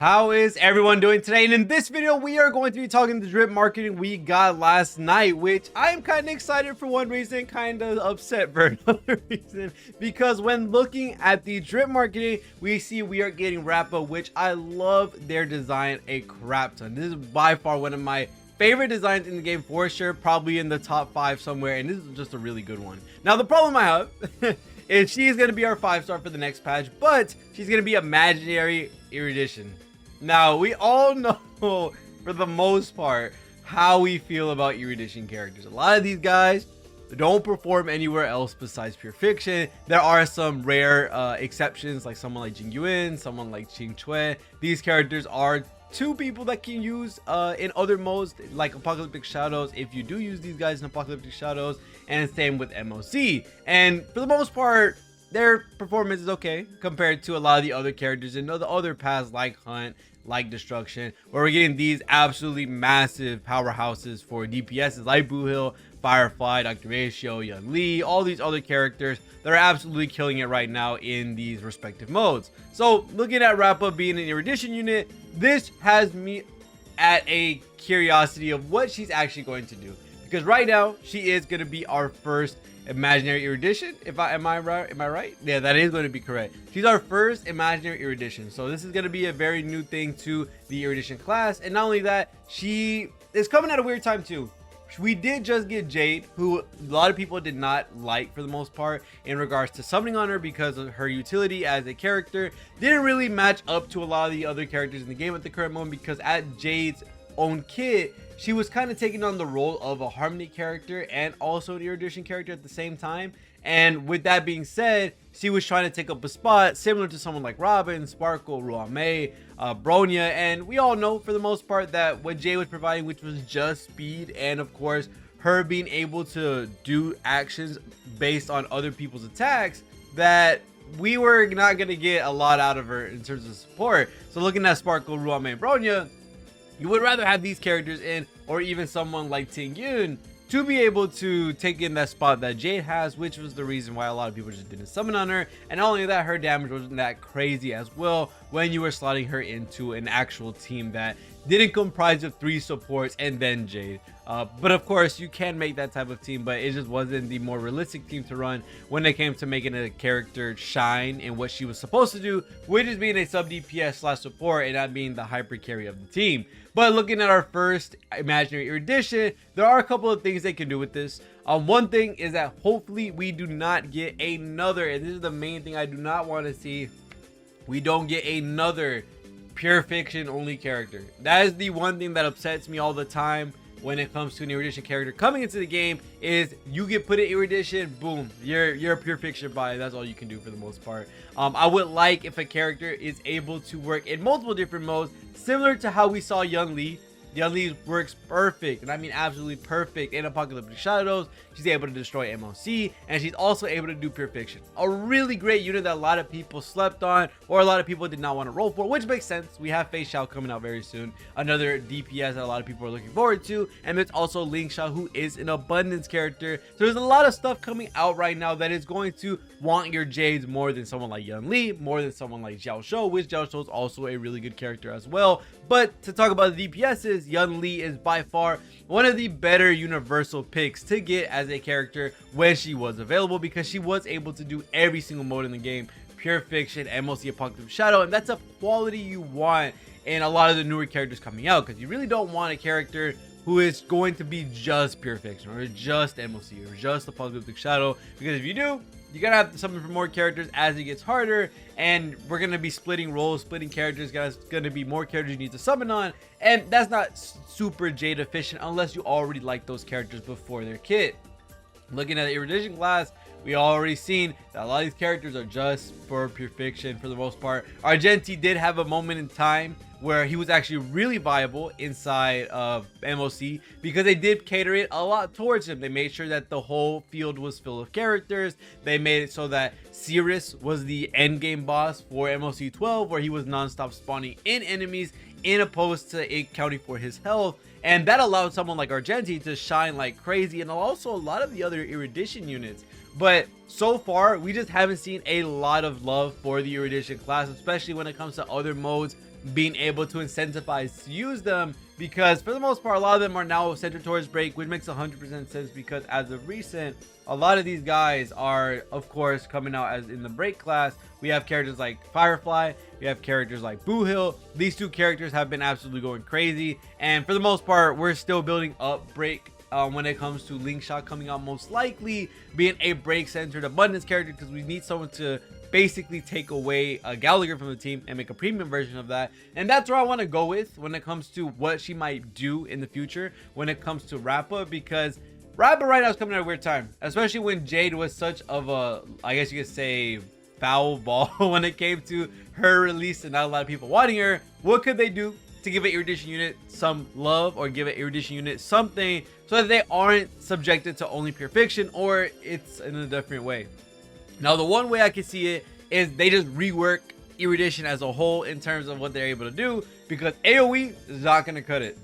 How is everyone doing today? And in this video, we are going to be talking the drip marketing we got last night, which I'm kind of excited for one reason, kind of upset for another reason, because when looking at the drip marketing, we see we are getting Rappa, which I love their design a crap ton. This is by far one of my favorite designs in the game for sure, probably in the top 5 somewhere, and this is just a really good one. Now, the problem I have is she's going to be our 5-star for the next patch, but she's going to be Imaginary Erudition. Now, we all know, for the most part, how we feel about erudition characters. A lot of these guys don't perform anywhere else besides pure fiction. There are some rare exceptions, like someone like Jing Yuan, someone like Qing Chui. These characters are two people that can use in other modes, like Apocalyptic Shadows, if you do use these guys in Apocalyptic Shadows, and same with MOC. And for the most part, their performance is okay compared to a lot of the other characters in the other paths, like Hunt, like Destruction, where we're getting these absolutely massive powerhouses for DPSs like Boohill, Firefly, Dr. Ratio, Yun Li, all these other characters that are absolutely killing it right now in these respective modes. So looking at Rappa being an erudition unit, this has me at a curiosity of what she's actually going to do, because right now she is going to be our first Imaginary Erudition. Am I right? Yeah, that is going to be correct. She's our first Imaginary Erudition, so this is going to be a very new thing to the Erudition class. And not only that, she is coming at a weird time too. We did just get Jade, who a lot of people did not like for the most part in regards to summoning on her, because of her utility as a character didn't really match up to a lot of the other characters in the game at the current moment, because at Jade's own kit, she was kind of taking on the role of a Harmony character and also an Erudition character at the same time. And with that being said, she was trying to take up a spot similar to someone like Robin, Sparkle, Ruame, Bronya. And we all know for the most part that what Jay was providing, which was just speed, and of course her being able to do actions based on other people's attacks, that we were not going to get a lot out of her in terms of support. So looking at Sparkle, Ruame, and Bronya, you would rather have these characters in, or even someone like Ting Yun, to be able to take in that spot that Jade has, which was the reason why a lot of people just didn't summon on her. And not only that, her damage wasn't that crazy as well when you were slotting her into an actual team that didn't comprise of 3 supports and then Jade. But of course, you can make that type of team, but it just wasn't the more realistic team to run when it came to making a character shine in what she was supposed to do, which is being a sub DPS / support and not being the hyper carry of the team. But looking at our first Imaginary Erudition, there are a couple of things they can do with this. One thing is that hopefully we do not get another, and this is the main thing I do not want to see, we don't get another pure fiction only character. That is the one thing that upsets me all the time when it comes to an erudition character coming into the game, is you get put in erudition, boom, you're a pure fiction buy. That's all you can do for the most part. I would like if a character is able to work in multiple different modes, similar to how we saw Yun Li. Yun Li works perfect, and I mean absolutely perfect, in Apocalyptic Shadows. She's able to destroy MOC, and she's also able to do pure fiction. A really great unit that a lot of people slept on, or a lot of people did not want to roll for, which makes sense. We have Fei Xiao coming out very soon, another DPS that a lot of people are looking forward to. And there's also Ling Xiao, who is an abundance character. So there's a lot of stuff coming out right now that is going to want your Jades more than someone like Yun Li, more than someone like Xiao Shou, which Xiao Shou is also a really good character as well. But to talk about the DPSs, Yun Li is by far one of the better universal picks to get as a character when she was available, because she was able to do every single mode in the game, pure fiction, MOC, Apocalyptic Shadow, and that's a quality you want in a lot of the newer characters coming out, because you really don't want a character who is going to be just pure fiction or just MOC or just Apocalyptic Shadow, because if you do, you're gonna have to summon for more characters as it gets harder, and we're gonna be splitting roles, splitting characters. Guys, gonna be more characters you need to summon on, and that's not super Jade efficient unless you already like those characters before their kit. Looking at the erudition class, we already seen that a lot of these characters are just for pure fiction for the most part. Argenti did have a moment in time where he was actually really viable inside of MOC, because they did cater it a lot towards him. They made sure that the whole field was full of characters. They made it so that Cirrus was the end game boss for MOC 12, where he was non-stop spawning in enemies in opposed to it counting for his health. And that allowed someone like Argenti to shine like crazy, and also a lot of the other erudition units. But so far, we just haven't seen a lot of love for the erudition class, especially when it comes to other modes being able to incentivize to use them, because for the most part a lot of them are now centered towards break, which makes 100% sense because as of recent a lot of these guys are of course coming out as in the break class. We have characters like Firefly, we have characters like Boohill. These two characters have been absolutely going crazy, and for the most part we're still building up break when it comes to Linkshot coming out, most likely being a break centered abundance character, because we need someone to basically take away a Gallagher from the team and make a premium version of that. And that's where I want to go with when it comes to what she might do in the future when it comes to Rappa, because Rappa right now is coming at a weird time, especially when Jade was such of a, I guess you could say, foul ball when it came to her release and not a lot of people wanting her. What could they do to give an erudition unit some love, or give an erudition unit something so that they aren't subjected to only pure fiction, or it's in a different way? Now, the one way I can see it is they just rework erudition as a whole in terms of what they're able to do, because AoE is not going to cut it.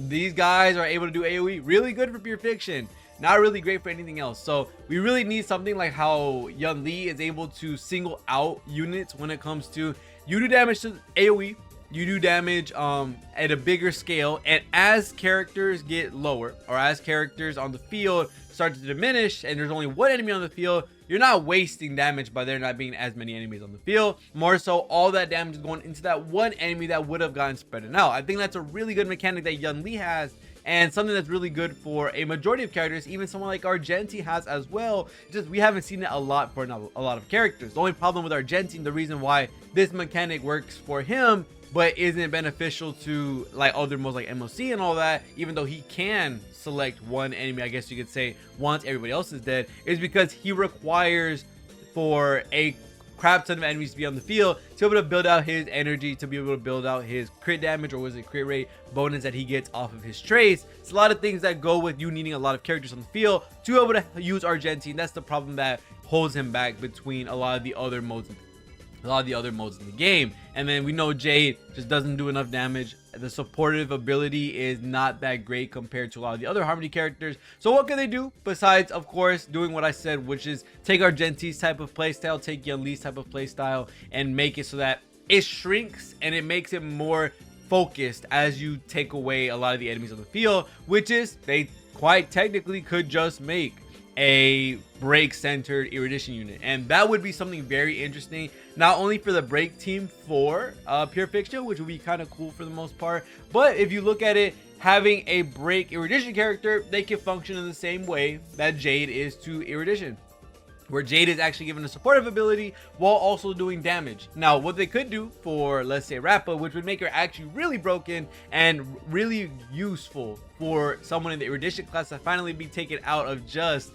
These guys are able to do AoE really good for pure fiction, not really great for anything else. So we really need something like how Yun Li is able to single out units when it comes to, you do damage to AoE, you do damage at a bigger scale, and as characters get lower, or as characters on the field start to diminish and there's only one enemy on the field, you're not wasting damage by there not being as many enemies on the field. More so, all that damage is going into that one enemy that would have gotten spread out. I think that's a really good mechanic that Yun Li has, and something that's really good for a majority of characters. Even someone like Argenti has as well. Just we haven't seen it a lot for a lot of characters. The only problem with Argenti, the reason why this mechanic works for him but isn't beneficial to like other modes like MOC and all that, even though he can select one enemy, I guess you could say, once everybody else is dead, is because he requires for a crap ton of enemies to be on the field to be able to build out his energy, to be able to build out his crit damage, or was it crit rate bonus that he gets off of his trace. It's a lot of things that go with you needing a lot of characters on the field to be able to use Argenti, and that's the problem that holds him back between a lot of the other modes in the game. And then we know Jade just doesn't do enough damage. The supportive ability is not that great compared to a lot of the other Harmony characters. So what can they do besides, of course, doing what I said, which is take Argenti's type of playstyle, take Yun Li's type of playstyle, and make it so that it shrinks and it makes it more focused as you take away a lot of the enemies on the field, which is they quite technically could just make a break centered erudition unit, and that would be something very interesting, not only for the break team for pure fiction, which would be kind of cool for the most part, but if you look at it, having a break erudition character, they can function in the same way that Jade is to erudition, where Jade is actually given a supportive ability while also doing damage. Now, what they could do for, let's say, Rappa, which would make her actually really broken and really useful for someone in the erudition class to finally be taken out of just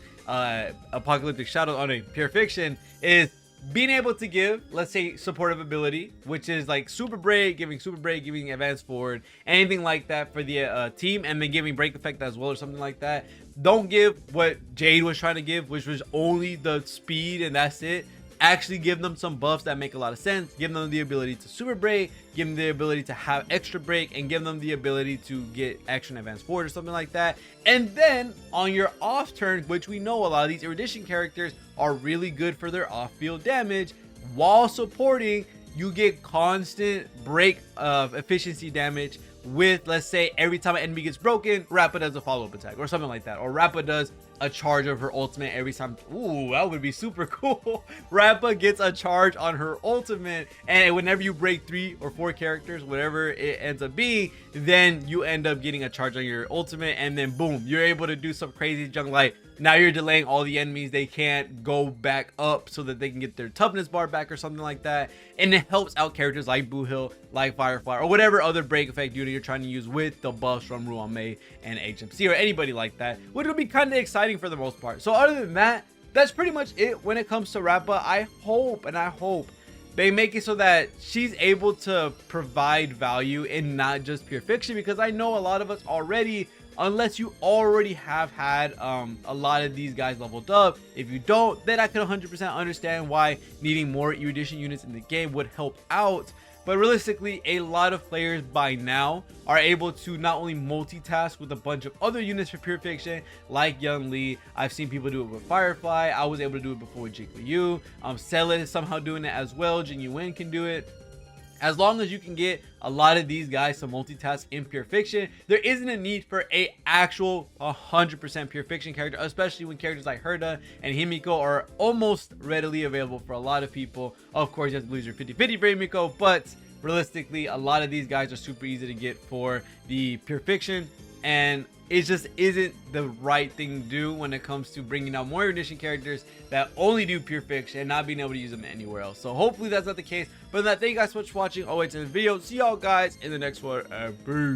apocalyptic shadow on a pure fiction, is being able to give, let's say, supportive ability, which is like super break, giving advance forward, anything like that for the team, and then giving break effect as well or something like that. Don't give what Jade was trying to give, which was only the speed and that's it. Actually give them some buffs that make a lot of sense. Give them the ability to super break, give them the ability to have extra break, and give them the ability to get action advance forward or something like that. And then on your off turn, which we know a lot of these erudition characters are really good for their off field damage, while supporting, you get constant break of efficiency damage with, let's say, every time an enemy gets broken, Rappa does a follow-up attack or something like that, or Rappa does a charge of her ultimate every time. Ooh, that would be super cool. Rappa gets a charge on her ultimate, and whenever you break 3 or 4 characters, whatever it ends up being, then you end up getting a charge on your ultimate, and then boom, you're able to do some crazy junk. Like now you're delaying all the enemies, they can't go back up so that they can get their toughness bar back or something like that. And it helps out characters like Boohill, like Firefly, or whatever other break effect unit you're trying to use with the buffs from Ruan Mei and HMC or anybody like that, which would be kind of exciting for the most part. So other than that, that's pretty much it when it comes to Rappa. I hope they make it so that she's able to provide value and not just pure fiction, because I know a lot of us already, unless you already have had a lot of these guys leveled up. If you don't, then I can 100% understand why needing more erudition units in the game would help out. But realistically, a lot of players by now are able to not only multitask with a bunch of other units for pure fiction, like Yun Li. I've seen people do it with Firefly. I was able to do it before with Jiggly Yu. Sela is somehow doing it as well. Jin Yuan can do it. As long as you can get a lot of these guys to multitask in pure fiction, there isn't a need for a actual 100% pure fiction character, especially when characters like Herda and Himiko are almost readily available for a lot of people. Of course, you have to lose your 50-50 for Himiko, but realistically, a lot of these guys are super easy to get for the pure fiction, and it just isn't the right thing to do when it comes to bringing out more erudition characters that only do pure fiction and not being able to use them anywhere else. So hopefully that's not the case. But thank you guys so much for watching. I'll wait to the video. See y'all guys in the next one. Peace.